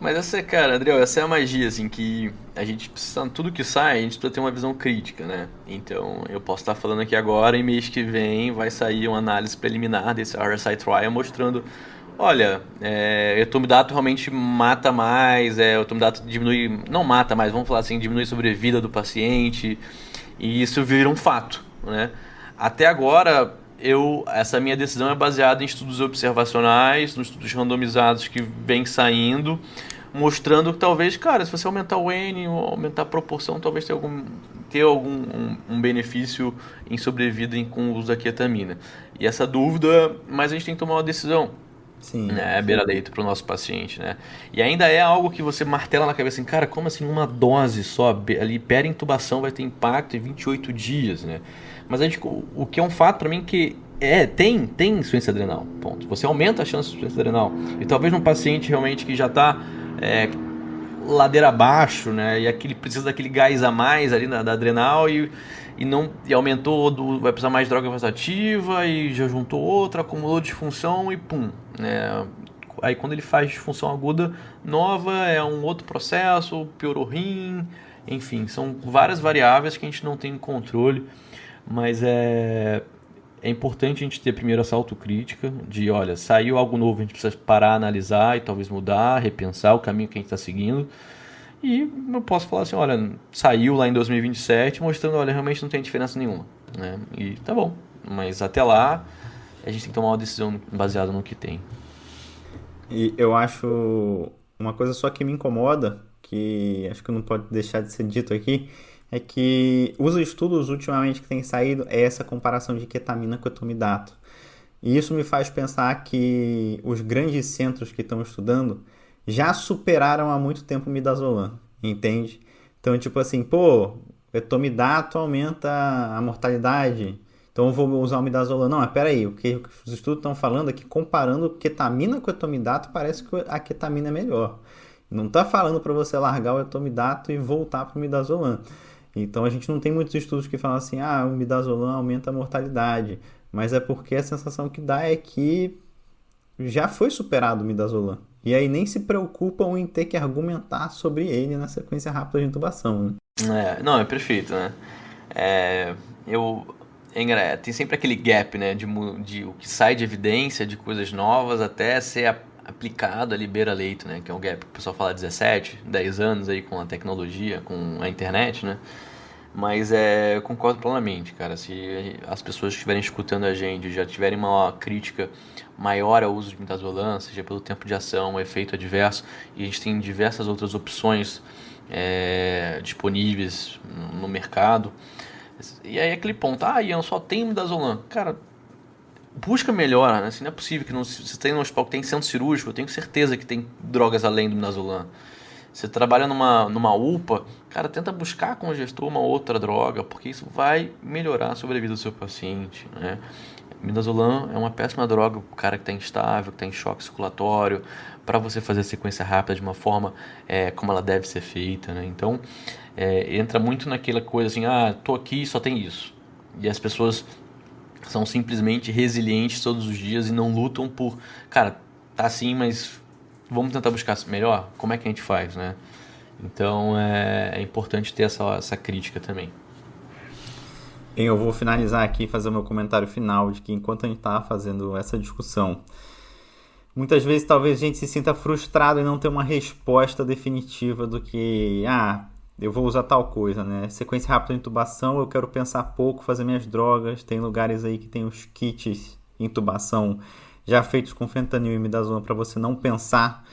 Mas essa, cara, Adriel, essa é a magia, assim, que a gente precisa, tudo que sai, a gente precisa ter uma visão crítica, né? Então, eu posso estar falando aqui agora e mês que vem vai sair uma análise preliminar desse RSI Trial mostrando, olha, etomidato realmente mata mais, o etomidato diminui, não mata mais, vamos falar assim, diminui a sobrevida do paciente, e isso vira um fato, né? Até agora, essa minha decisão é baseada em estudos observacionais, nos estudos randomizados que vem saindo, mostrando que talvez, cara, se você aumentar o N, aumentar a proporção, talvez tenha algum benefício em sobrevida com o uso da ketamina. E essa dúvida, mas a gente tem que tomar uma decisão. Sim. Né, beira-leito para o nosso paciente, né? E ainda é algo que você martela na cabeça, assim, cara, como assim uma dose só, ali, pera-intubação vai ter impacto em 28 dias, né? Mas o que é um fato para mim que tem insuficiência adrenal, ponto. Você aumenta a chance de insuficiência adrenal. E talvez num paciente realmente que já está ladeira abaixo, né? E aquele precisa daquele gás a mais ali da adrenal e aumentou, vai precisar mais droga vasoativa e já juntou outra, acumulou disfunção e pum, né? Aí quando ele faz disfunção aguda nova, é um outro processo, piorou o rim, enfim, são várias variáveis que a gente não tem controle, mas é importante a gente ter primeiro essa autocrítica de, olha, saiu algo novo, a gente precisa parar, analisar e talvez mudar, repensar o caminho que a gente está seguindo. E eu posso falar assim, olha, saiu lá em 2027 mostrando, olha, realmente não tem diferença nenhuma, né? E tá bom, mas até lá a gente tem que tomar uma decisão baseada no que tem. E eu acho uma coisa só que me incomoda, que acho que não pode deixar de ser dito aqui, é que os estudos ultimamente que têm saído é essa comparação de ketamina com etomidato. E isso me faz pensar que os grandes centros que estão estudando já superaram há muito tempo o midazolam, entende? Então, tipo assim, etomidato aumenta a mortalidade, então eu vou usar o midazolam. Não, mas peraí, o que os estudos estão falando é que comparando ketamina com etomidato, parece que a ketamina é melhor. Não está falando para você largar o etomidato e voltar para o midazolam. Então a gente não tem muitos estudos que falam assim, o midazolam aumenta a mortalidade, mas é porque a sensação que dá é que já foi superado o midazolam. E aí nem se preocupam em ter que argumentar sobre ele na sequência rápida de intubação, né? Não, é perfeito, né? Tem sempre aquele gap, né? De o que sai de evidência, de coisas novas, até ser aplicado ali beira-leito, né? Que é um gap que o pessoal fala 17, 10 anos aí com a tecnologia, com a internet, né? Mas eu concordo plenamente, cara. Se as pessoas estiverem escutando a gente, já tiverem uma crítica maior ao uso de midazolam, seja pelo tempo de ação, o efeito adverso, e a gente tem diversas outras opções disponíveis no mercado. E aí aquele ponto, Ian, só tem midazolam. Cara, busca melhor, né? Assim, não é possível que você tem um hospital que tem centro cirúrgico, eu tenho certeza que tem drogas além do midazolam. Você trabalha numa UPA, cara, tenta buscar com o gestor uma outra droga, porque isso vai melhorar a sobrevida do seu paciente, né? Midazolam é uma péssima droga para o cara que está instável, que está em choque circulatório, para você fazer a sequência rápida de uma forma como ela deve ser feita, né? Então, entra muito naquela coisa assim, tô aqui e só tem isso. E as pessoas são simplesmente resilientes todos os dias e não lutam por, cara, tá assim, mas vamos tentar buscar melhor? Como é que a gente faz, né? Então, é importante ter essa crítica também. Eu vou finalizar aqui e fazer o meu comentário final de que enquanto a gente está fazendo essa discussão, muitas vezes talvez a gente se sinta frustrado em não ter uma resposta definitiva do que, eu vou usar tal coisa, né? Sequência rápida de intubação, eu quero pensar pouco, fazer minhas drogas. Tem lugares aí que tem os kits de intubação já feitos com fentanil e midazolam para você não pensar,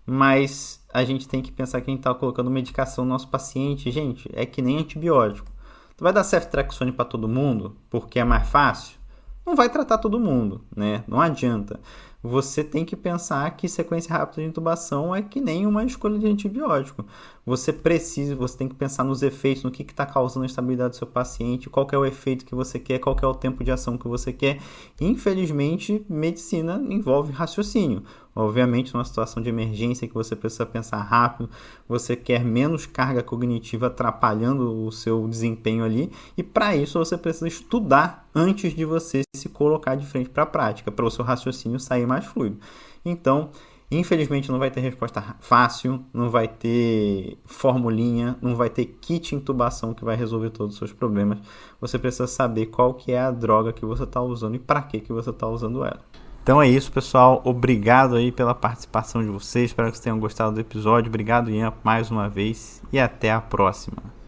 mas a gente tem que pensar que a gente está colocando medicação no nosso paciente. Gente, é que nem antibiótico. Tu vai dar ceftriaxone para todo mundo porque é mais fácil? Não vai tratar todo mundo, né? Não adianta. Você tem que pensar que sequência rápida de intubação é que nem uma escolha de antibiótico. Você tem que pensar nos efeitos, no que está causando a instabilidade do seu paciente, qual que é o efeito que você quer, qual que é o tempo de ação que você quer. Infelizmente, medicina envolve raciocínio. Obviamente, numa situação de emergência que você precisa pensar rápido, você quer menos carga cognitiva atrapalhando o seu desempenho ali, e para isso você precisa estudar antes de você se colocar de frente para a prática, para o seu raciocínio sair mais fluido. Então, infelizmente não vai ter resposta fácil, não vai ter formulinha, não vai ter kit intubação que vai resolver todos os seus problemas. Você precisa saber qual que é a droga que você está usando e para que você está usando ela. Então é isso, pessoal. Obrigado aí pela participação de vocês. Espero que vocês tenham gostado do episódio. Obrigado, Ian, mais uma vez. E até a próxima.